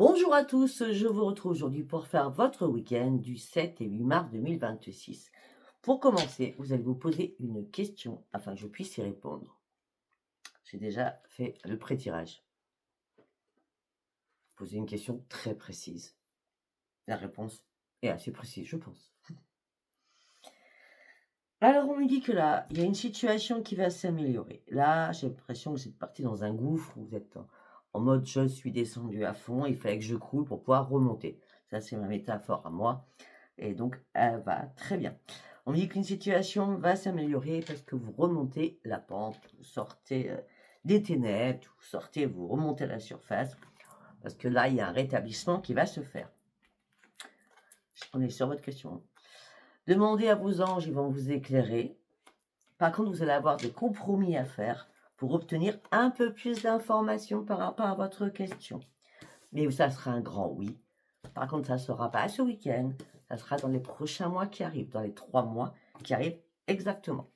Bonjour à tous, je vous retrouve aujourd'hui pour faire votre week-end du 7 et 8 mars 2026. Pour commencer, vous allez vous poser une question afin que je puisse y répondre. J'ai déjà fait le pré-tirage. Posez une question très précise. La réponse est assez précise, je pense. Alors, on me dit que là, il y a une situation qui va s'améliorer. Là, j'ai l'impression que vous êtes parti dans un gouffre, vous êtes en mode je suis descendu à fond, il fallait que je coule pour pouvoir remonter. Ça, c'est ma métaphore à moi. Et donc, elle va très bien. On me dit qu'une situation va s'améliorer parce que vous remontez la pente, vous sortez des ténèbres, vous sortez, vous remontez à la surface, parce que là, il y a un rétablissement qui va se faire. On est sur votre question. Demandez à vos anges, ils vont vous éclairer. Par contre, vous allez avoir des compromis à faire pour obtenir un peu plus d'informations par rapport à votre question. Mais ça sera un grand oui. Par contre, ça ne sera pas ce week-end, ça sera dans les prochains mois qui arrivent, dans les 3 mois qui arrivent exactement.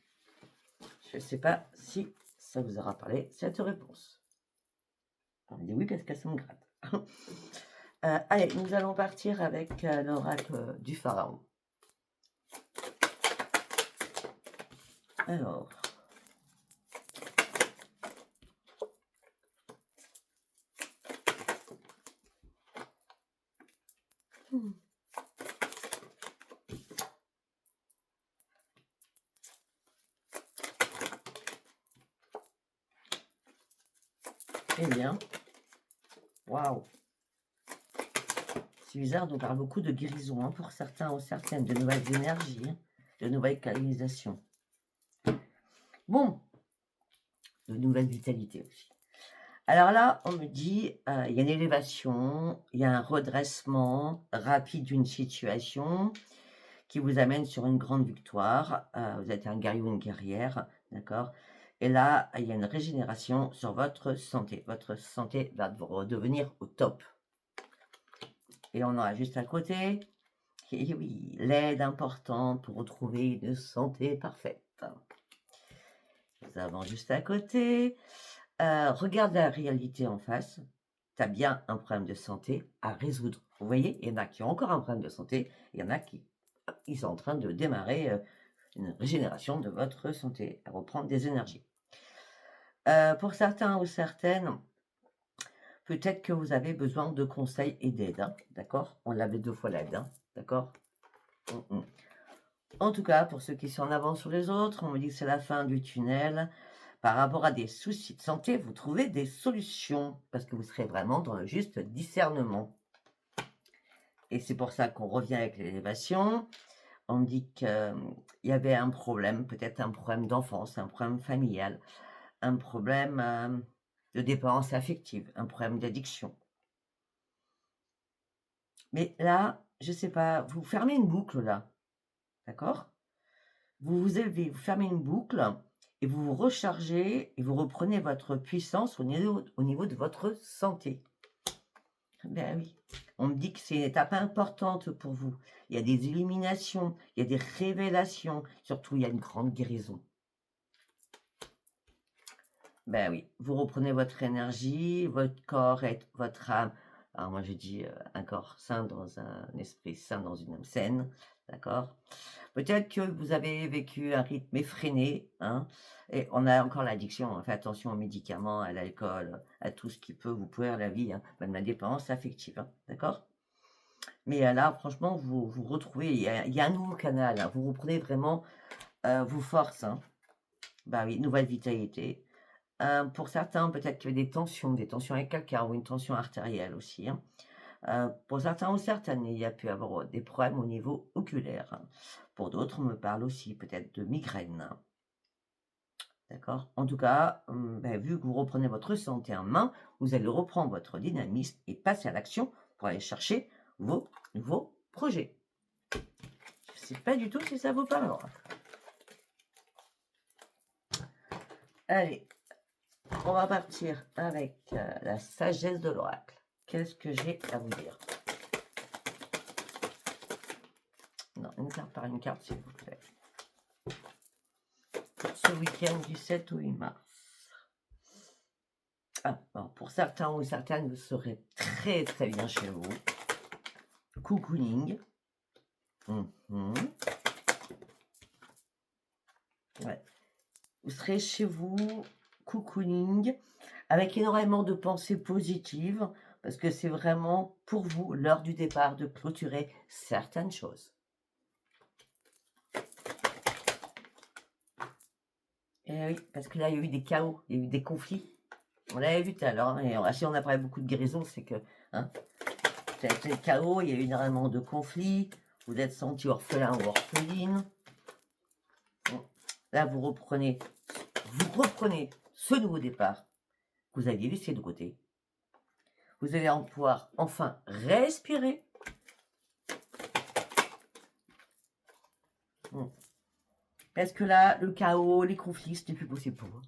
Je ne sais pas si ça vous aura parlé, cette réponse. On me dit oui parce qu'elle se me gratte. Allez, nous allons partir avec l'oracle du pharaon. Alors. Eh bien, waouh! C'est bizarre, on parle beaucoup de guérison pour certains ou certaines, de nouvelles énergies, de nouvelles canalisations. Bon, de nouvelles vitalités aussi. Alors là, on me dit, il y a une élévation, il y a un redressement rapide d'une situation qui vous amène sur une grande victoire. Vous êtes un guerrier ou une guerrière, d'accord? Et là, il y a une régénération sur votre santé. Votre santé va redevenir au top. Et on a juste à côté, et oui, l'aide importante pour retrouver une santé parfaite. Nous avons juste à côté, regarde la réalité en face. Tu as bien un problème de santé à résoudre. Vous voyez, il y en a qui ont encore un problème de santé, il y en a qui ils sont en train de démarrer une régénération de votre santé, à reprendre des énergies. Pour certains ou certaines, peut-être que vous avez besoin de conseils et d'aide, hein, d'accord? On l'avait 2 fois l'aide, hein, d'accord? En tout cas, pour ceux qui sont en avance sur les autres, on me dit que c'est la fin du tunnel. Par rapport à des soucis de santé, vous trouvez des solutions, parce que vous serez vraiment dans le juste discernement. Et c'est pour ça qu'on revient avec l'élévation. On me dit qu'il y avait un problème, peut-être un problème d'enfance, un problème familial, un problème de dépendance affective, un problème d'addiction. Mais là, je ne sais pas, vous fermez une boucle là, d'accord? Vous vous élevez, vous fermez une boucle et vous vous rechargez et vous reprenez votre puissance au niveau de votre santé. Ben oui, on me dit que c'est une étape importante pour vous. Il y a des illuminations, il y a des révélations, surtout il y a une grande guérison. Ben oui, vous reprenez votre énergie, votre corps et votre âme. Alors moi je dis un corps sain dans un esprit sain dans une âme saine, d'accord? Peut-être que vous avez vécu un rythme effréné, hein, et on a encore l'addiction, on fait attention aux médicaments, à l'alcool, à tout ce qui peut vous pourrir la vie, hein, même la dépendance affective, hein, d'accord? Mais là, franchement, vous retrouvez, il y a un nouveau canal, hein, vous reprenez vraiment vos forces, hein. Bah oui, nouvelle vitalité. Pour certains, peut-être qu'il y a des tensions avec quelqu'un ou une tension artérielle aussi, hein. Pour certains ou certaines, il y a pu avoir des problèmes au niveau oculaire, hein. Pour d'autres, on me parle aussi peut-être de migraine. D'accord? En tout cas, vu que vous reprenez votre santé en main, vous allez reprendre votre dynamisme et passer à l'action pour aller chercher vos nouveaux projets. Je ne sais pas du tout si ça vous parlera. Allez, on va partir avec la sagesse de l'oracle. Qu'est-ce que j'ai à vous dire? Non, une carte par une carte, s'il vous plaît. Pour ce week-end du 7 au 8 mars. Ah, bon, pour certains ou certaines, vous serez très très bien chez vous. Cocooning. Mhm. Ouais. Vous serez chez vous, cocooning, avec énormément de pensées positives, parce que c'est vraiment pour vous l'heure du départ de clôturer certaines choses. Et oui, parce que là, il y a eu des chaos, il y a eu des conflits. On l'avait vu tout à l'heure, et si on a parlé beaucoup de guérison, c'est que ça a été le chaos, il y a eu énormément de conflits, vous êtes senti orphelin ou orpheline. Bon, là, vous reprenez ce nouveau départ que vous aviez laissé de côté. Vous allez pouvoir enfin respirer. Parce que là, le chaos, les conflits, c'était plus possible pour vous.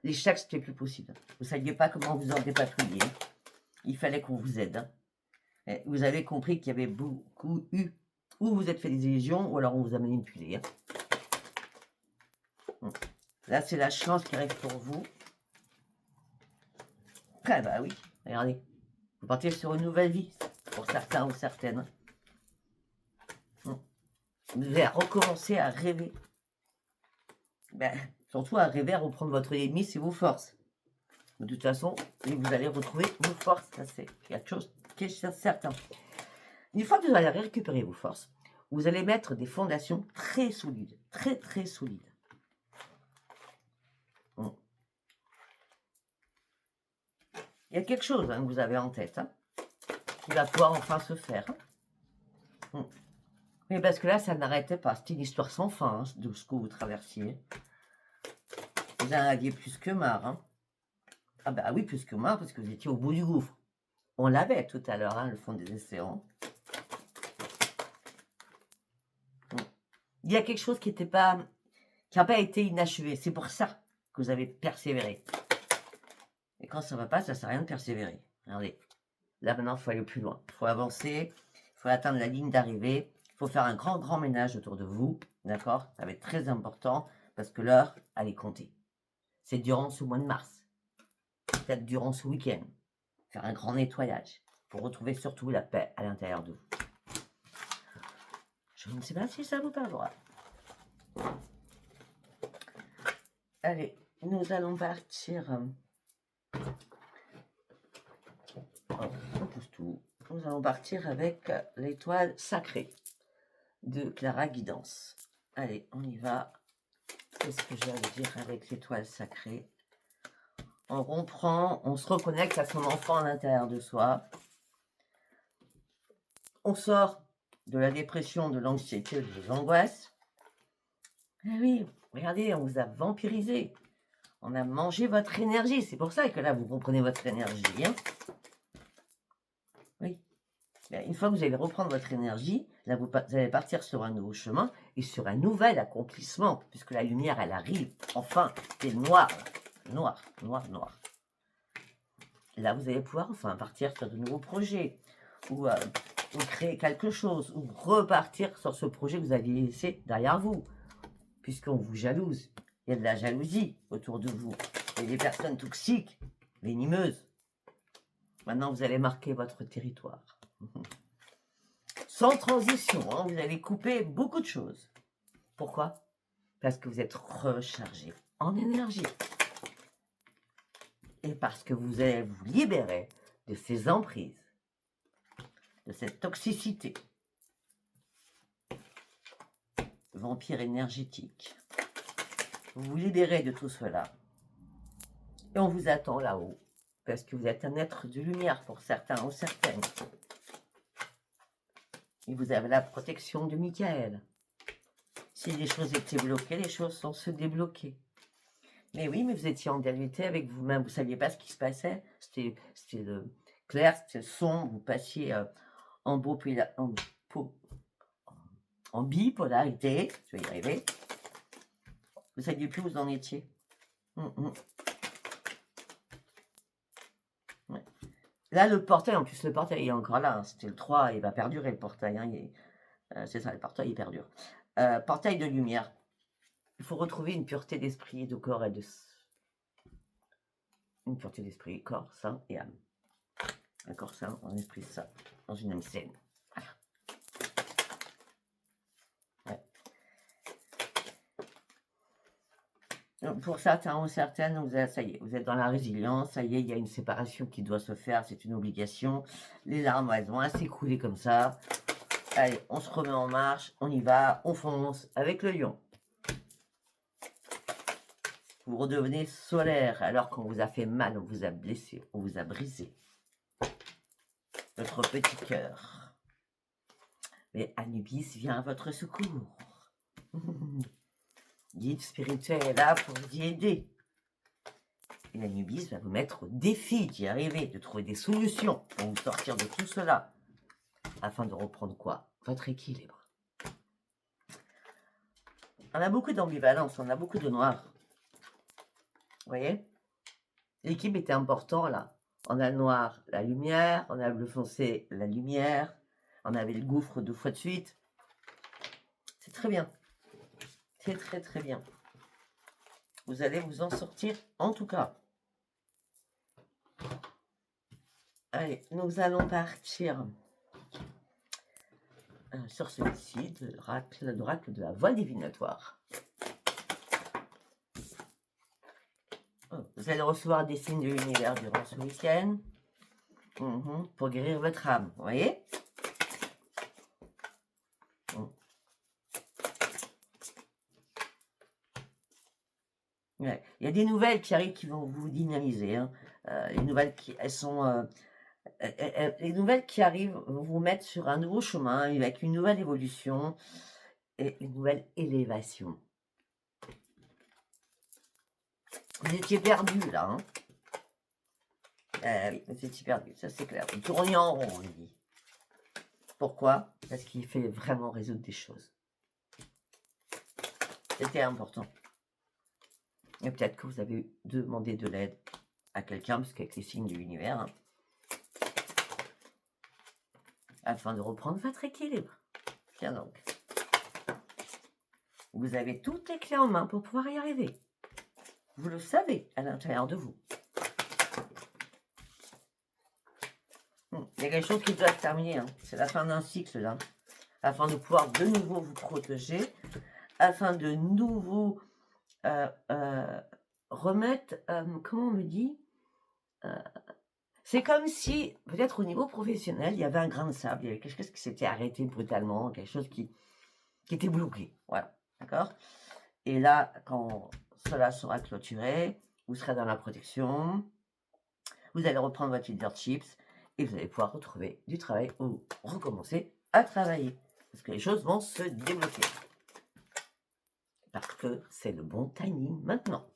Les chèques, c'était plus possible. Vous ne saviez pas comment vous en dépatouiller. Il fallait qu'on vous aide. Et vous avez compris qu'il y avait beaucoup eu, ou vous êtes fait des illusions, ou alors on vous a manipulé. Là, c'est la chance qui arrive pour vous. Ah bah oui, regardez. Vous partez sur une nouvelle vie, pour certains ou certaines. Vous allez recommencer à rêver. Surtout à rêver à reprendre votre ennemi, c'est vos forces. De toute façon, vous allez retrouver vos forces. Ça, c'est quelque chose qui est certain. Une fois que vous allez récupérer vos forces, vous allez mettre des fondations très solides. Très, très solides. Il y a quelque chose que vous avez en tête qui va pouvoir enfin se faire. Mais parce que là, ça n'arrêtait pas. C'était une histoire sans fin de ce que vous traversiez. Vous en aviez plus que marre. Ah bah oui, plus que marre, parce que vous étiez au bout du gouffre. On l'avait tout à l'heure, le fond des océans. Il y a quelque chose qui n'a pas été inachevé. C'est pour ça que vous avez persévéré. Et quand ça ne va pas, ça ne sert à rien de persévérer. Regardez. Là, maintenant, il faut aller plus loin. Il faut avancer. Il faut atteindre la ligne d'arrivée. Il faut faire un grand, grand ménage autour de vous. D'accord? Ça va être très important parce que l'heure, elle est comptée. C'est durant ce mois de mars. Peut-être durant ce week-end. Faire un grand nettoyage pour retrouver surtout la paix à l'intérieur de vous. Je ne sais pas si ça vous parlera. Allez, nous allons partir. On pousse tout. Nous allons partir avec l'étoile sacrée de Clara Guidance. Allez, on y va. Qu'est-ce que j'ai à vous dire avec l'étoile sacrée? On reprend, on se reconnecte à son enfant à l'intérieur de soi. On sort de la dépression, de l'anxiété, de l'angoisse. Eh oui, regardez, on vous a vampirisé. On a mangé votre énergie. C'est pour ça que là, vous reprenez votre énergie. Oui. Une fois que vous allez reprendre votre énergie, là, vous allez partir sur un nouveau chemin et sur un nouvel accomplissement, puisque la lumière, elle arrive. Enfin, c'est noir. Noir, noir, noir. Là, vous allez pouvoir enfin partir sur de nouveaux projets ou créer quelque chose ou repartir sur ce projet que vous aviez laissé derrière vous, puisqu'on vous jalouse. Il y a de la jalousie autour de vous. Il y a des personnes toxiques, venimeuses. Maintenant, vous allez marquer votre territoire. Sans transition, vous allez couper beaucoup de choses. Pourquoi? Parce que vous êtes rechargé en énergie. Et parce que vous allez vous libérer de ces emprises, de cette toxicité. Vampire énergétique. Vous vous libérez de tout cela. Et on vous attend là-haut. Parce que vous êtes un être de lumière pour certains ou certaines. Et vous avez la protection de Michael. Si les choses étaient bloquées, les choses sont se débloquer. Mais oui, mais vous étiez en vérité avec vous-même. Vous ne saviez pas ce qui se passait. C'était le clair, c'était le son. Vous passiez en bipolarité. Je vais y arriver. Vous ne saviez plus où vous en étiez. Ouais. Là, le portail, en plus, le portail il est encore là. C'était le 3, il va perdurer le portail. C'est ça, le portail, il perdure. Portail de lumière. Il faut retrouver une pureté d'esprit, de corps et de... une pureté d'esprit, corps, sein et âme. Un corps sain, un esprit sain, dans une âme saine. Voilà. Ouais. Donc, pour certains ou certaines, ça y est, vous êtes dans la résilience, ça y est, il y a une séparation qui doit se faire, c'est une obligation. Les larmes, elles vont s'écouler comme ça. Allez, on se remet en marche, on y va, on fonce avec le lion. Vous redevenez solaire alors qu'on vous a fait mal, on vous a blessé, on vous a brisé. Votre petit cœur. Mais Anubis vient à votre secours. Guide spirituel est là pour vous y aider. Et Anubis va vous mettre au défi d'y arriver, de trouver des solutions pour vous sortir de tout cela, afin de reprendre quoi? Votre équilibre. On a beaucoup d'ambivalence, on a beaucoup de noir. Vous voyez? L'équilibre était important là. On a le noir, la lumière, on a le bleu foncé, la lumière, on avait le gouffre 2 fois de suite. C'est très bien. C'est très très bien. Vous allez vous en sortir en tout cas. Allez, nous allons partir sur celui-ci, l'oracle de la voie divinatoire. Vous allez recevoir des signes de l'univers durant ce week-end pour guérir votre âme, vous voyez? Ouais. Il y a des nouvelles qui arrivent qui vont vous dynamiser. Hein. Les nouvelles les nouvelles qui arrivent vont vous mettre sur un nouveau chemin avec une nouvelle évolution et une nouvelle élévation. Vous étiez perdu là. Hein. Oui, vous étiez perdu, ça c'est clair. Vous tournez en rond, on dit. Pourquoi? Parce qu'il fait vraiment résoudre des choses. C'était important. Et peut-être que vous avez demandé de l'aide à quelqu'un, parce qu'avec les signes de l'univers, hein, afin de reprendre votre équilibre. Tiens donc. Vous avez toutes les clés en main pour pouvoir y arriver. Vous le savez à l'intérieur de vous. Il y a quelque chose qui doit se terminer. Hein. C'est la fin d'un cycle, là. Afin de pouvoir de nouveau vous protéger, afin de nouveau remettre, comment on me dit, c'est comme si, peut-être au niveau professionnel, il y avait un grain de sable, il y avait quelque chose qui s'était arrêté brutalement, quelque chose qui était bloqué. Voilà, d'accord? Et là, quand cela sera clôturé, vous serez dans la protection, vous allez reprendre votre leadership et vous allez pouvoir retrouver du travail ou recommencer à travailler. Parce que les choses vont se débloquer. Parce que c'est le bon timing maintenant.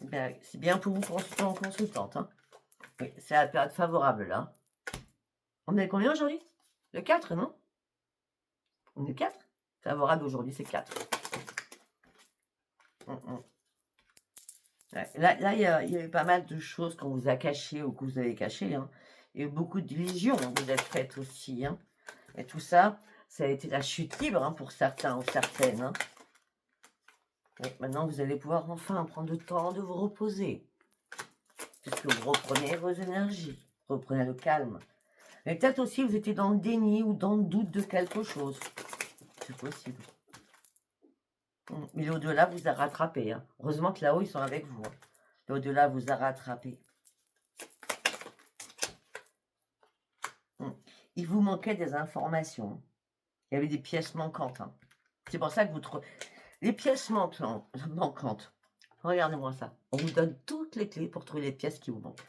Ben, c'est bien pour vous, consultant, consultante. Hein. Oui, c'est la période favorable, là. On est combien aujourd'hui? Le 4, non? On est 4? Favorable aujourd'hui, c'est 4. Ouais, là, il y a eu pas mal de choses qu'on vous a cachées ou que vous avez cachées. Hein. Il y a eu beaucoup de divisions que vous êtes faites aussi. Hein. Et tout ça, ça a été la chute libre hein, pour certains ou certaines. Hein. Et maintenant, vous allez pouvoir enfin prendre le temps de vous reposer. Puisque vous reprenez vos énergies. Reprenez le calme. Mais peut-être aussi, vous étiez dans le déni ou dans le doute de quelque chose. C'est possible. Mais l'au-delà vous a rattrapé. Hein. Heureusement que là-haut, ils sont avec vous. Hein. L'au-delà vous a rattrapé. Il vous manquait des informations. Il y avait des pièces manquantes. Hein. C'est pour ça que vous trouvez... Les pièces manquantes. Regardez-moi ça. On vous donne toutes les clés pour trouver les pièces qui vous manquent.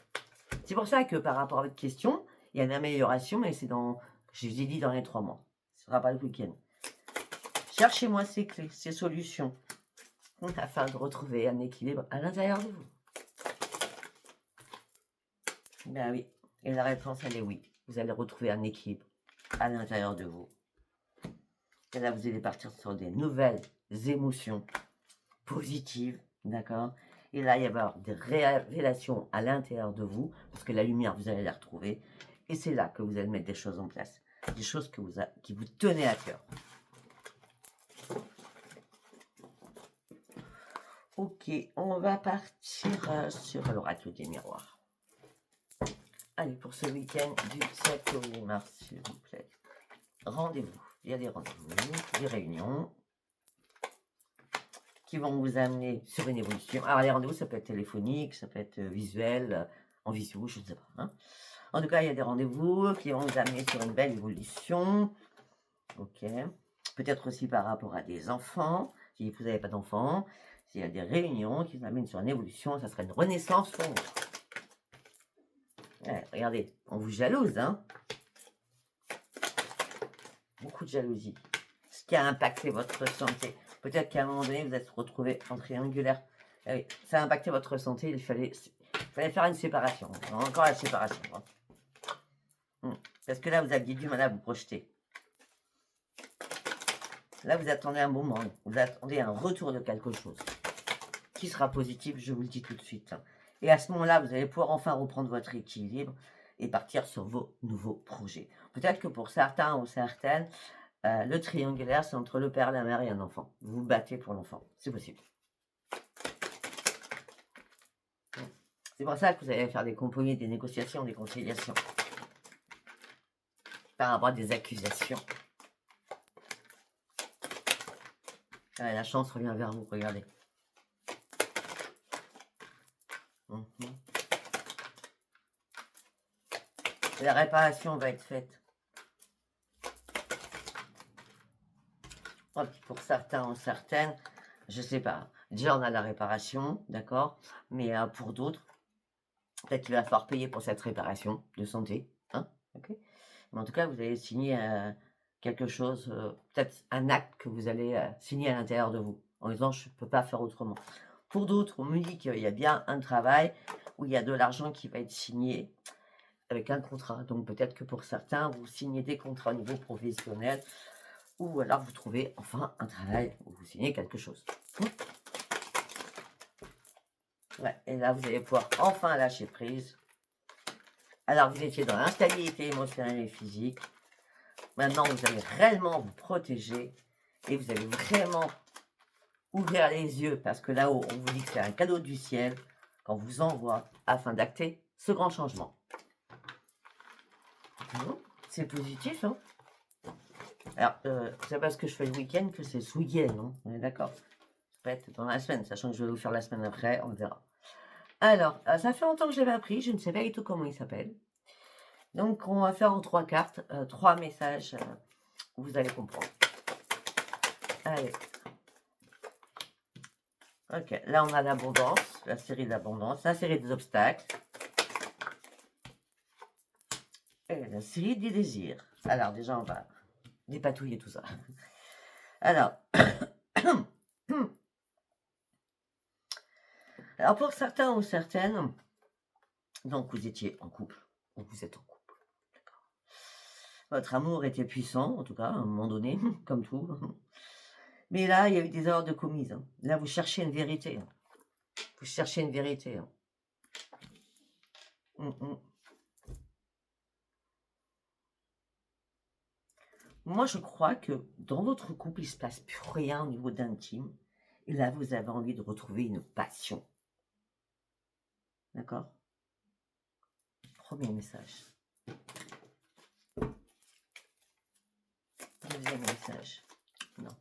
C'est pour ça que par rapport à votre question, il y a une amélioration, mais c'est dans... Je vous ai dit dans les 3 mois. Ce ne sera pas le week-end. Cherchez-moi ces clés, ces solutions, afin de retrouver un équilibre à l'intérieur de vous. Ben oui. Et la réponse, elle est oui. Vous allez retrouver un équilibre à l'intérieur de vous. Et là, vous allez partir sur des nouvelles émotions positives, d'accord? Et là, il va y avoir des révélations à l'intérieur de vous, parce que la lumière, vous allez la retrouver. Et c'est là que vous allez mettre des choses en place, des choses qui vous tenaient à cœur. Ok, on va partir sur l'oracle des miroirs. Allez, pour ce week-end du 7 au 8 mars, s'il vous plaît. Rendez-vous. Il y a des rendez-vous, des réunions qui vont vous amener sur une évolution. Alors, les rendez-vous, ça peut être téléphonique, ça peut être visuel, en visio, je ne sais pas. Hein. En tout cas, il y a des rendez-vous qui vont vous amener sur une belle évolution. Ok. Peut-être aussi par rapport à des enfants, si vous n'avez pas d'enfants. S'il y a des réunions qui vous amènent sur une évolution, ça serait une renaissance pour vous. Ouais, regardez, on vous jalouse, hein. Beaucoup de jalousie. Ce qui a impacté votre santé. Peut-être qu'à un moment donné, vous êtes retrouvé en triangulaire. Oui, ça a impacté votre santé, il fallait faire une séparation. Encore la séparation. Parce que là, vous aviez du mal à vous projeter. Là, vous attendez un moment, vous attendez un retour de quelque chose qui sera positif, je vous le dis tout de suite. Et à ce moment-là, vous allez pouvoir enfin reprendre votre équilibre et partir sur vos nouveaux projets. Peut-être que pour certains ou certaines, le triangulaire, c'est entre le père, la mère et un enfant. Vous vous battez pour l'enfant, c'est possible. C'est pour ça que vous allez faire des compromis, des négociations, des conciliations. Par rapport à des accusations. La chance revient vers vous, regardez. La réparation va être faite. Pour certains ou certaines, je ne sais pas. Déjà, on a la réparation, d'accord. Mais pour d'autres, peut-être qu'il va falloir payer pour cette réparation de santé. Hein, okay. Mais en tout cas, vous allez signer quelque chose, peut-être un acte que vous allez signer à l'intérieur de vous, en disant je ne peux pas faire autrement. Pour d'autres, on me dit qu'il y a bien un travail où il y a de l'argent qui va être signé avec un contrat. Donc peut-être que pour certains, vous signez des contrats au niveau professionnel ou alors vous trouvez enfin un travail où vous signez quelque chose. Ouais, et là, vous allez pouvoir enfin lâcher prise. Alors, vous étiez dans l'instabilité émotionnelle et physique. Maintenant, vous allez réellement vous protéger et vous allez vraiment ouvrir les yeux parce que là-haut, on vous dit que c'est un cadeau du ciel qu'on vous envoie afin d'acter ce grand changement. C'est positif, hein. Alors, c'est parce que je fais le week-end que c'est ce week-end, hein. On est d'accord. Ça peut être dans la semaine, sachant que je vais vous faire la semaine après, on verra. Alors, ça fait longtemps que je l'avais appris, je ne sais pas du tout comment il s'appelle. Donc, on va faire en 3 cartes, 3 messages, vous allez comprendre. Allez. Ok, là on a l'abondance, la série d'abondance, la série des obstacles. Et la série des désirs. Alors, déjà, on va dépatouiller tout ça. Alors, alors pour certains ou certaines, donc vous étiez en couple, ou vous êtes en couple. Votre amour était puissant, en tout cas, à un moment donné, comme tout. Mais là, il y a eu des erreurs de commises. Hein. Là, vous cherchez une vérité. Hein. Vous cherchez une vérité. Hein. Moi, je crois que dans votre couple, il ne se passe plus rien au niveau d'intime. Et là, vous avez envie de retrouver une passion. D'accord? Premier message. Deuxième message. Non.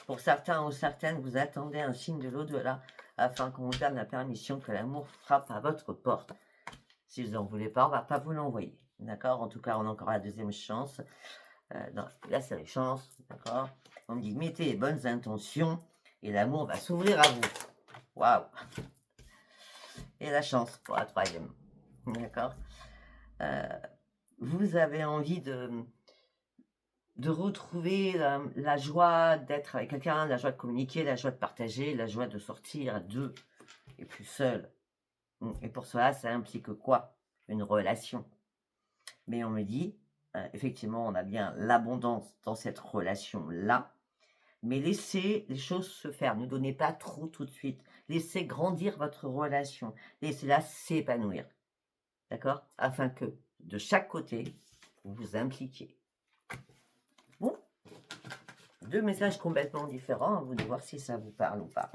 Pour certains ou certaines, vous attendez un signe de l'au-delà afin qu'on vous donne la permission que l'amour frappe à votre porte. Si vous n'en voulez pas, on ne va pas vous l'envoyer. D'accord? En tout cas, on a encore la deuxième chance. Là, c'est les chances. D'accord? On me dit, mettez les bonnes intentions et l'amour va s'ouvrir à vous. Waouh! Et la chance pour la troisième. D'accord? Vous avez envie de retrouver la joie d'être avec quelqu'un, la joie de communiquer, la joie de partager, la joie de sortir à deux et plus seul. Et pour cela, ça implique quoi? Une relation. Mais on me dit, effectivement, on a bien l'abondance dans cette relation-là, mais laissez les choses se faire. Ne donnez pas trop tout de suite. Laissez grandir votre relation. Laissez-la s'épanouir. D'accord? Afin que de chaque côté, vous vous impliquiez. Bon, deux messages complètement différents, à vous de voir si ça vous parle ou pas.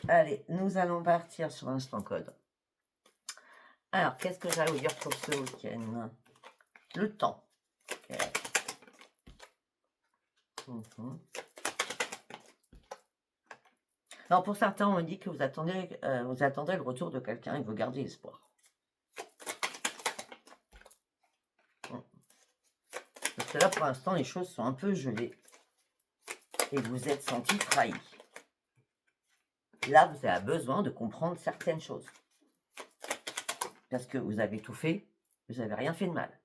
Allez, nous allons partir sur Instant Code. Alors, qu'est-ce que j'ai à vous dire pour ce week-end? Le temps. Okay. Alors, pour certains, on me dit que vous attendez le retour de quelqu'un et vous gardez espoir. Parce que là, pour l'instant, les choses sont un peu gelées. Et vous vous êtes senti trahi. Là, vous avez besoin de comprendre certaines choses. Parce que vous avez tout fait, vous n'avez rien fait de mal.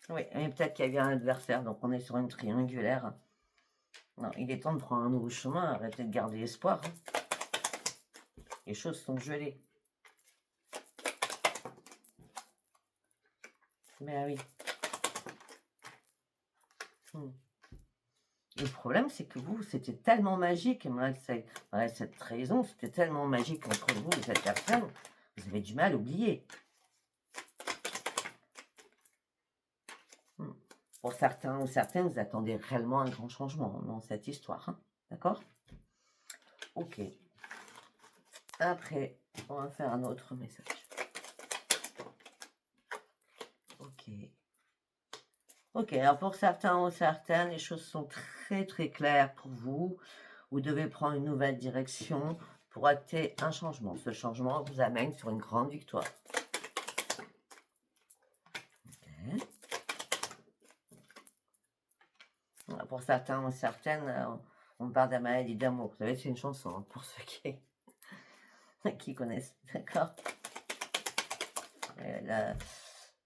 Oui, et peut-être qu'il y a eu un adversaire, donc on est sur une triangulaire. Non, il est temps de prendre un nouveau chemin, arrêtez de garder espoir. Les choses sont gelées. Mais oui. Et le problème, c'est que vous, c'était tellement magique, cette trahison, c'était tellement magique entre vous et cette personne, vous avez du mal à oublier. Pour certains ou certaines, vous attendez réellement un grand changement dans cette histoire. Hein, d'accord? Ok. Après, on va faire un autre message. Ok. Ok, alors pour certains ou certaines, les choses sont très très claires pour vous. Vous devez prendre une nouvelle direction pour acter un changement. Ce changement vous amène sur une grande victoire. Okay. Pour certains ou certaines, on parle de la maladie d'amour. Vous savez, c'est une chanson hein, pour ceux qui connaissent. D'accord?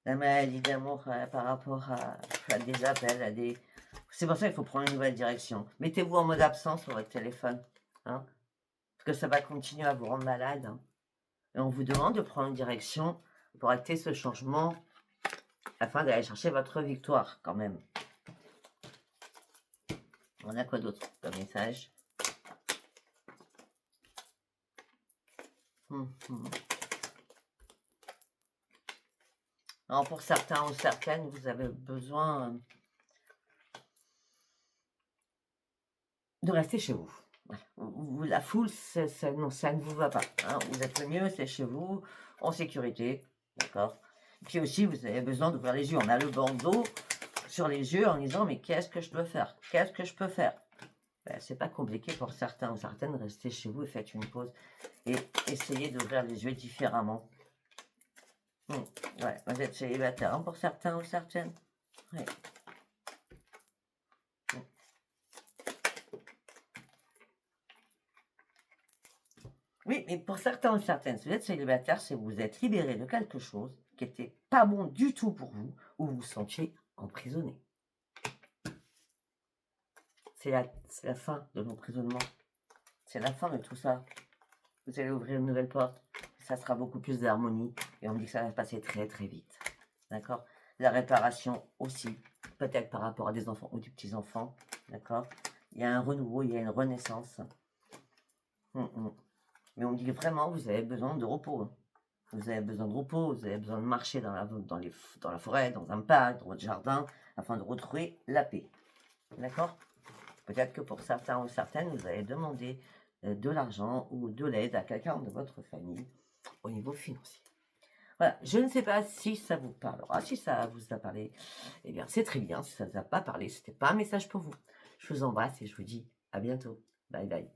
La maladie d'amour par rapport à des appels, à des... C'est pour ça qu'il faut prendre une nouvelle direction. Mettez-vous en mode absence sur votre téléphone. Hein, parce que ça va continuer à vous rendre malade. Hein. Et on vous demande de prendre une direction pour acter ce changement afin d'aller chercher votre victoire quand même. On a quoi d'autre comme message? Alors pour certains ou certaines, vous avez besoin de rester chez vous. La foule, non, ça ne vous va pas. Hein. Vous êtes le mieux, c'est chez vous, en sécurité. D'accord? Puis aussi, vous avez besoin d'ouvrir les yeux. On a le bandeau sur les yeux en disant, mais qu'est-ce que je dois faire? Qu'est-ce que je peux faire? Ben, c'est pas compliqué pour certains ou certaines. Restez chez vous et faites une pause. Et essayez d'ouvrir les yeux différemment. Ouais, vous êtes célibataire hein, pour certains ou certaines. Ouais. Oui, mais pour certains ou certaines, si vous êtes célibataire, c'est que vous êtes libéré de quelque chose qui n'était pas bon du tout pour vous, ou vous vous sentiez emprisonné. C'est la fin de l'emprisonnement. C'est la fin de tout ça. Vous allez ouvrir une nouvelle porte. Ça sera beaucoup plus d'harmonie. Et on me dit que ça va se passer très très vite. D'accord? La réparation aussi. Peut-être par rapport à des enfants ou des petits-enfants. D'accord? Il y a un renouveau, il y a une renaissance. Mais on me dit que vraiment, vous avez besoin de repos. Vous avez besoin de repos, vous avez besoin de marcher dans la forêt, dans un parc, dans votre jardin, afin de retrouver la paix. D'accord? Peut-être que pour certains ou certaines, vous allez demander de l'argent ou de l'aide à quelqu'un de votre famille au niveau financier. Voilà, je ne sais pas si ça vous parlera, si ça vous a parlé, eh bien c'est très bien, si ça ne vous a pas parlé, ce n'était pas un message pour vous. Je vous embrasse et je vous dis à bientôt. Bye bye.